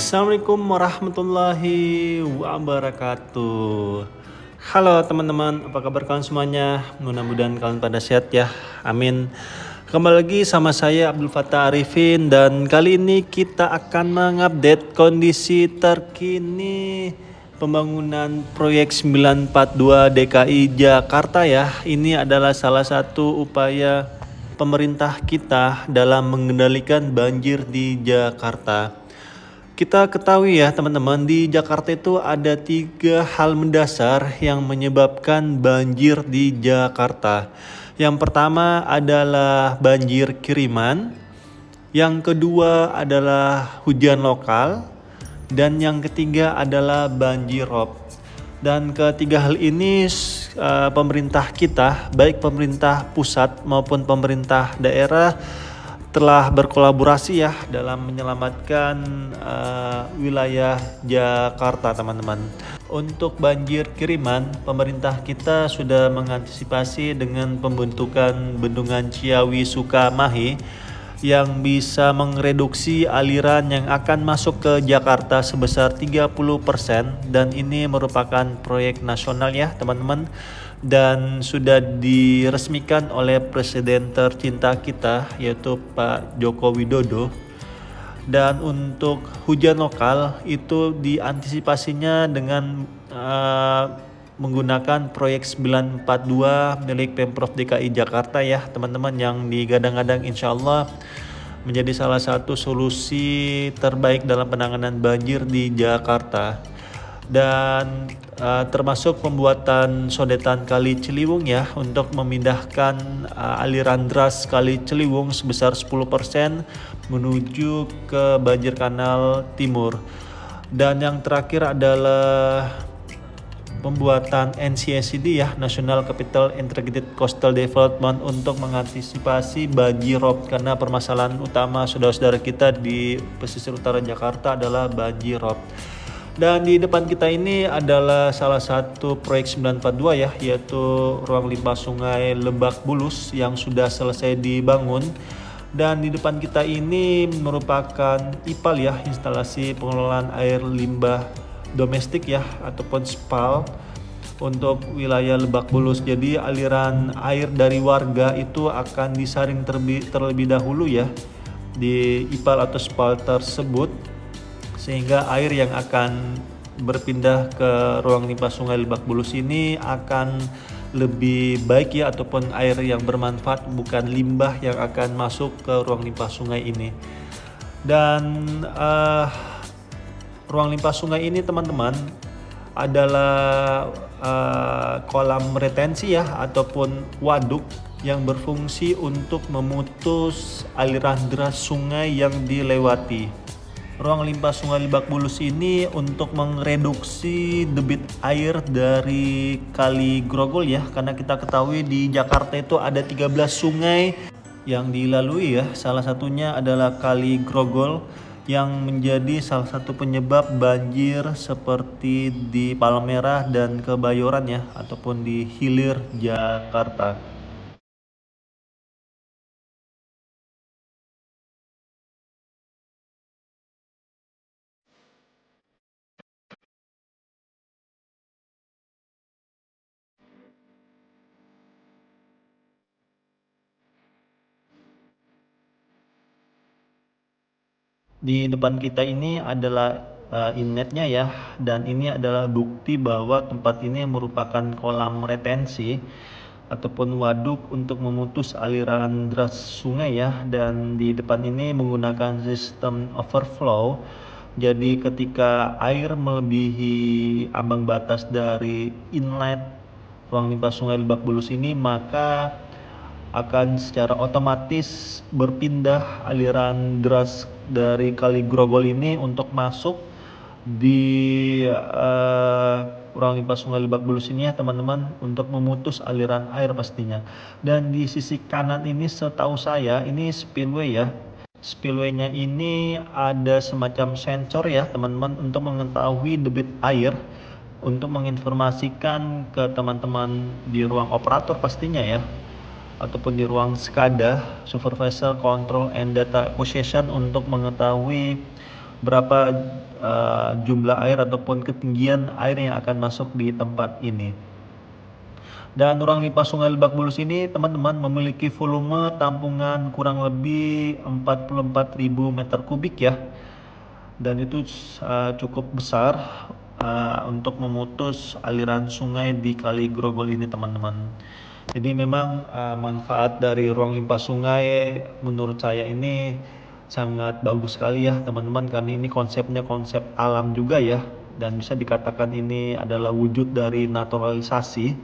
Assalamualaikum warahmatullahi wabarakatuh. Halo teman-teman, apa kabar kalian semuanya? Mudah-mudahan kalian pada sehat ya. Amin. Kembali lagi sama saya Abdul Fattah Arifin dan kali ini kita akan mengupdate kondisi terkini pembangunan proyek 942 DKI Jakarta ya. Ini adalah salah satu upaya pemerintah kita dalam mengendalikan banjir di Jakarta. Kita ketahui ya teman-teman, di Jakarta itu ada 3 hal mendasar yang menyebabkan banjir di Jakarta. Yang pertama adalah banjir kiriman, yang kedua adalah hujan lokal, dan yang ketiga adalah banjir rob. Dan ketiga hal ini pemerintah kita, baik pemerintah pusat maupun pemerintah daerah telah berkolaborasi ya dalam menyelamatkan wilayah Jakarta teman-teman. Untuk banjir kiriman, pemerintah kita sudah mengantisipasi dengan pembentukan bendungan Ciawi Sukamahi yang bisa mereduksi aliran yang akan masuk ke Jakarta sebesar 30% dan ini merupakan proyek nasional ya teman-teman dan sudah diresmikan oleh Presiden tercinta kita yaitu Pak Joko Widodo. Dan untuk hujan lokal itu diantisipasinya dengan menggunakan proyek 942 milik Pemprov DKI Jakarta ya teman-teman, yang digadang-gadang insya Allah menjadi salah satu solusi terbaik dalam penanganan banjir di Jakarta. Dan termasuk pembuatan sodetan Kali Ciliwung ya untuk memindahkan aliran deras Kali Ciliwung sebesar 10% menuju ke banjir kanal timur. Dan yang terakhir adalah pembuatan NCSD ya, National Capital Integrated Coastal Development, untuk mengantisipasi banjir rob, karena permasalahan utama saudara-saudara kita di pesisir utara Jakarta adalah banjir rob. Dan di depan kita ini adalah salah satu proyek 942 ya, yaitu ruang limpah sungai Lebak Bulus yang sudah selesai dibangun. Dan di depan kita ini merupakan IPAL ya, instalasi pengelolaan air limbah domestik ya, ataupun SPAL untuk wilayah Lebak Bulus. Jadi aliran air dari warga itu akan disaring terlebih dahulu ya di IPAL atau SPAL tersebut, sehingga air yang akan berpindah ke ruang limpah sungai Lebak Bulus ini akan lebih baik ya, ataupun air yang bermanfaat, bukan limbah yang akan masuk ke ruang limpah sungai ini. Dan ruang limpah sungai ini teman-teman adalah kolam retensi ya, ataupun waduk yang berfungsi untuk memutus aliran deras sungai yang dilewati. Ruang limpah sungai Lebak Bulus ini untuk mereduksi debit air dari Kali Grogol ya, karena kita ketahui di Jakarta itu ada 13 sungai yang dilalui ya. Salah satunya adalah Kali Grogol yang menjadi salah satu penyebab banjir seperti di Palmerah dan Kebayoran ya, ataupun di hilir Jakarta. Di depan kita ini adalah inletnya ya, dan ini adalah bukti bahwa tempat ini merupakan kolam retensi ataupun waduk untuk memutus aliran deras sungai ya. Dan di depan ini menggunakan sistem overflow. Jadi ketika air melebihi ambang batas dari inlet ruang limpah sungai Lebak Bulus ini, maka akan secara otomatis berpindah aliran deras dari Kali Grogol ini untuk masuk di ruang limpah sungai Lebak Bulus ini ya teman-teman, untuk memutus aliran air pastinya. Dan di sisi kanan ini setahu saya ini spillway ya. Spillway-nya ini ada semacam sensor ya teman-teman untuk mengetahui debit air, untuk menginformasikan ke teman-teman di ruang operator pastinya ya, ataupun di ruang SCADA, Supervisor Control and Data Acquisition, untuk mengetahui berapa jumlah air ataupun ketinggian air yang akan masuk di tempat ini. Dan ruang limpah Sungai Lebak Bulus ini teman-teman memiliki volume tampungan kurang lebih 44.000 meter kubik ya. Dan itu cukup besar untuk memutus aliran sungai di Kali Grogol ini teman-teman. Jadi memang manfaat dari ruang limpah sungai menurut saya ini sangat bagus sekali ya teman-teman, karena ini konsepnya konsep alam juga ya, dan bisa dikatakan ini adalah wujud dari naturalisasi,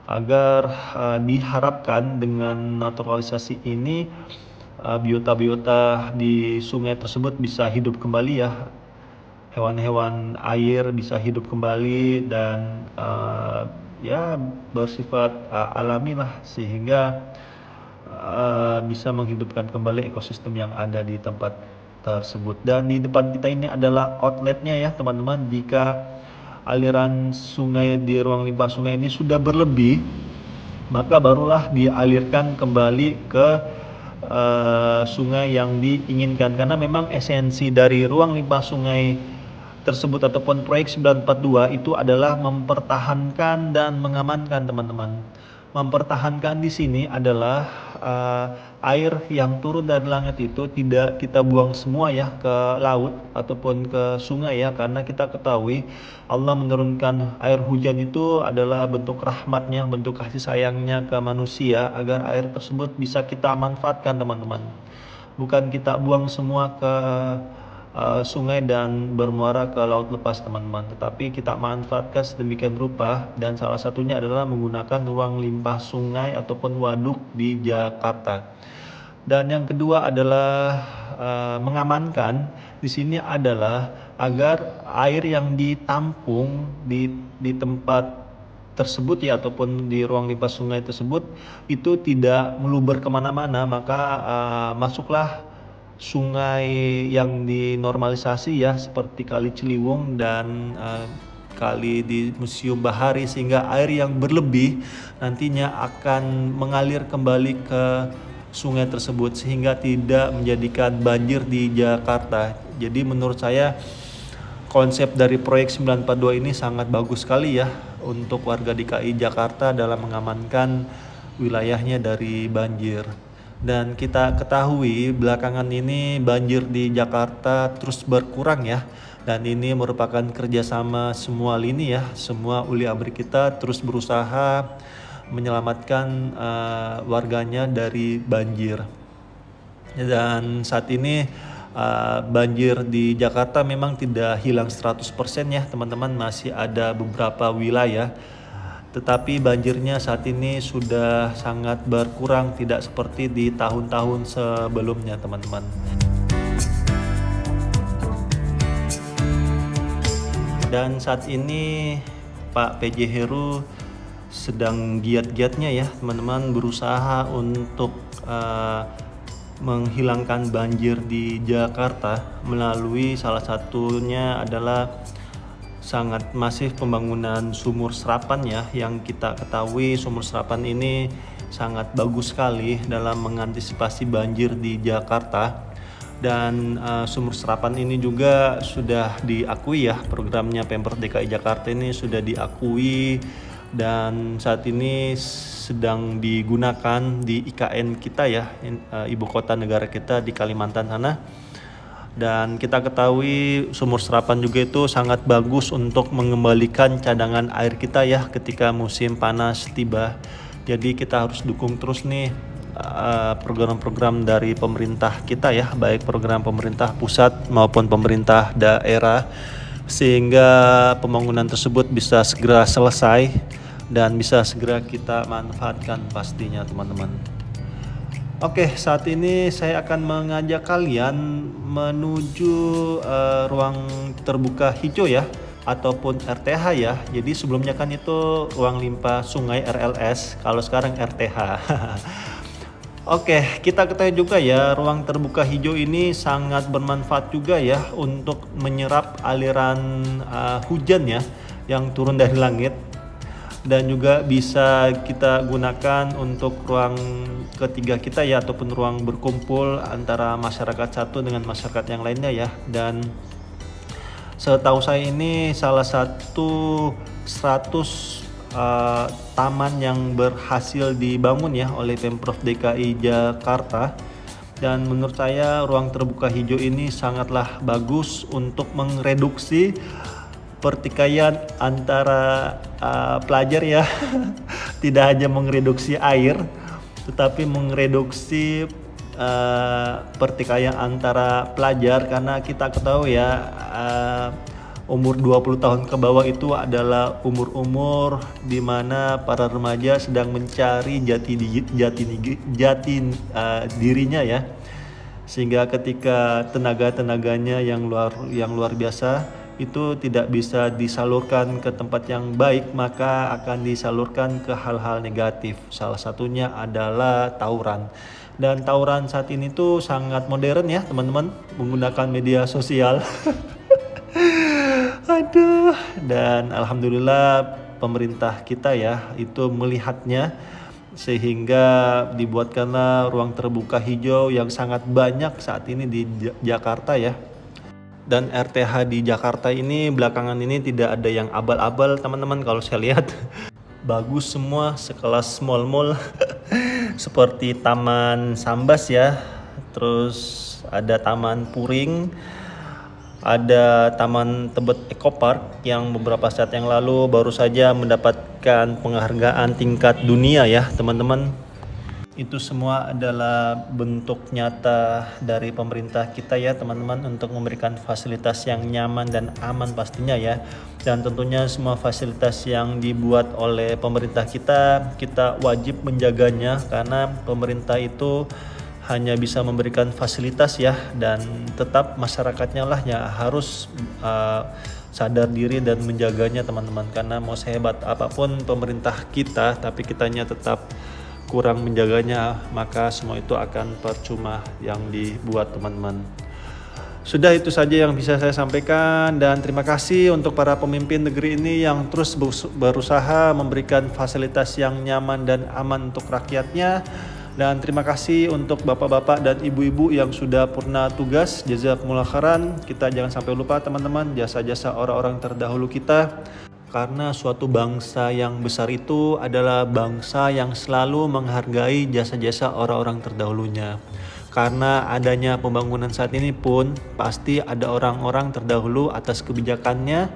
agar diharapkan dengan naturalisasi ini biota-biota di sungai tersebut bisa hidup kembali ya, hewan-hewan air bisa hidup kembali dan ya bersifat alami lah, sehingga bisa menghidupkan kembali ekosistem yang ada di tempat tersebut. Dan di depan kita ini adalah outletnya ya teman-teman. Jika aliran sungai di ruang limpah sungai ini sudah berlebih, maka barulah dialirkan kembali ke sungai yang diinginkan, karena memang esensi dari ruang limpah sungai tersebut ataupun proyek 942 itu adalah mempertahankan dan mengamankan teman-teman. Mempertahankan di sini adalah air yang turun dari langit itu tidak kita buang semua ya ke laut ataupun ke sungai ya, karena kita ketahui Allah menurunkan air hujan itu adalah bentuk rahmatnya, bentuk kasih sayangnya ke manusia, agar air tersebut bisa kita manfaatkan teman-teman. Bukan kita buang semua ke sungai dan bermuara ke laut lepas teman-teman, tetapi kita manfaatkan sedemikian rupa, dan salah satunya adalah menggunakan ruang limpah sungai ataupun waduk di Jakarta. Dan yang kedua adalah mengamankan di sini adalah agar air yang ditampung di tempat tersebut ya ataupun di ruang limpah sungai tersebut itu tidak meluber kemana-mana, maka masuklah sungai yang dinormalisasi ya, seperti Kali Ciliwung dan kali di Museum Bahari, sehingga air yang berlebih nantinya akan mengalir kembali ke sungai tersebut sehingga tidak menjadikan banjir di Jakarta. Jadi menurut saya konsep dari proyek 942 ini sangat bagus sekali ya untuk warga DKI Jakarta dalam mengamankan wilayahnya dari banjir. Dan kita ketahui belakangan ini banjir di Jakarta terus berkurang ya. Dan ini merupakan kerjasama semua lini ya, semua uli abri kita terus berusaha menyelamatkan warganya dari banjir. Dan saat ini banjir di Jakarta memang tidak hilang 100% ya teman-teman, masih ada beberapa wilayah. Tetapi banjirnya saat ini sudah sangat berkurang, tidak seperti di tahun-tahun sebelumnya teman-teman. Dan saat ini Pak PJ Heru sedang giat-giatnya ya teman-teman, berusaha untuk menghilangkan banjir di Jakarta melalui salah satunya adalah sangat masif pembangunan sumur serapan ya, yang kita ketahui sumur serapan ini sangat bagus sekali dalam mengantisipasi banjir di Jakarta. Dan sumur serapan ini juga sudah diakui ya, programnya Pemprov DKI Jakarta ini sudah diakui dan saat ini sedang digunakan di IKN kita ya, ibu kota negara kita di Kalimantan sana. Dan kita ketahui sumur serapan juga itu sangat bagus untuk mengembalikan cadangan air kita ya ketika musim panas tiba. Jadi kita harus dukung terus nih program-program dari pemerintah kita ya, baik program pemerintah pusat maupun pemerintah daerah, sehingga pembangunan tersebut bisa segera selesai dan bisa segera kita manfaatkan pastinya teman-teman. Oke, saat ini saya akan mengajak kalian menuju ruang terbuka hijau ya, ataupun RTH ya. Jadi sebelumnya kan itu ruang limpah sungai RLS, kalau sekarang RTH. Oke, kita ketahui juga ya, ruang terbuka hijau ini sangat bermanfaat juga ya untuk menyerap aliran hujan ya yang turun dari langit. dan juga bisa kita gunakan untuk ruang ketiga kita ya, ataupun ruang berkumpul antara masyarakat satu dengan masyarakat yang lainnya ya. Dan setahu saya ini salah satu 100 taman yang berhasil dibangun ya oleh Pemprov DKI Jakarta. Dan menurut saya ruang terbuka hijau ini sangatlah bagus untuk mereduksi pertikaian antara pelajar ya. Tidak hanya mereduksi air, tetapi mereduksi pertikaian antara pelajar, karena kita ketahui ya, umur 20 tahun ke bawah itu adalah umur-umur di mana para remaja sedang mencari jati dirinya ya. Sehingga ketika tenaganya yang luar biasa itu tidak bisa disalurkan ke tempat yang baik, maka akan disalurkan ke hal-hal negatif. Salah satunya adalah tawuran. Dan tawuran saat ini tuh sangat modern ya teman-teman, menggunakan media sosial. Aduh, dan alhamdulillah pemerintah kita ya itu melihatnya, sehingga dibuatkanlah ruang terbuka hijau yang sangat banyak saat ini di Jakarta ya. Dan RTH di Jakarta ini belakangan ini tidak ada yang abal-abal teman-teman, kalau saya lihat bagus semua, sekelas mall-mall seperti Taman Sambas ya, terus ada Taman Puring, ada Taman Tebet Eco Park yang beberapa saat yang lalu baru saja mendapatkan penghargaan tingkat dunia ya teman-teman. Itu semua adalah bentuk nyata dari pemerintah kita ya teman-teman, untuk memberikan fasilitas yang nyaman dan aman pastinya ya. Dan tentunya semua fasilitas yang dibuat oleh pemerintah kita wajib menjaganya, karena pemerintah itu hanya bisa memberikan fasilitas ya, dan tetap masyarakatnya lah yang harus sadar diri dan menjaganya teman-teman. Karena mau sehebat apapun pemerintah kita, tapi kitanya tetap kurang menjaganya, maka semua itu akan percuma yang dibuat teman-teman. Sudah, itu saja yang bisa saya sampaikan, dan terima kasih untuk para pemimpin negeri ini yang terus berusaha memberikan fasilitas yang nyaman dan aman untuk rakyatnya. Dan terima kasih untuk bapak-bapak dan ibu-ibu yang sudah purna tugas. Jazakumullah khairan. Kita jangan sampai lupa teman-teman jasa-jasa orang-orang terdahulu kita. Karena suatu bangsa yang besar itu adalah bangsa yang selalu menghargai jasa-jasa orang-orang terdahulunya. Karena adanya pembangunan saat ini pun pasti ada orang-orang terdahulu atas kebijakannya,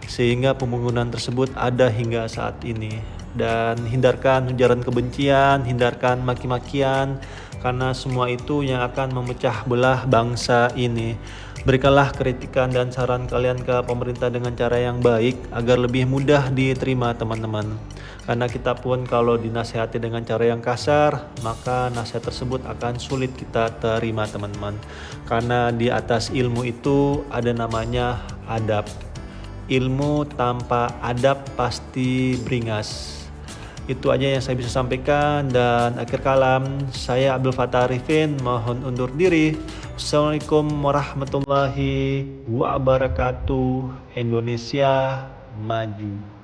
sehingga pembangunan tersebut ada hingga saat ini. Dan hindarkan ujaran kebencian, hindarkan maki-makian, karena semua itu yang akan memecah belah bangsa ini. Berikanlah kritikan dan saran kalian ke pemerintah dengan cara yang baik agar lebih mudah diterima teman-teman. Karena kita pun kalau dinasihati dengan cara yang kasar, maka nasihat tersebut akan sulit kita terima teman-teman. Karena di atas ilmu itu ada namanya adab. Ilmu tanpa adab pasti beringas. Itu aja yang saya bisa sampaikan, dan akhir kalam saya Abdul Fattah Arifin mohon undur diri. Assalamualaikum warahmatullahi wabarakatuh. Indonesia maju.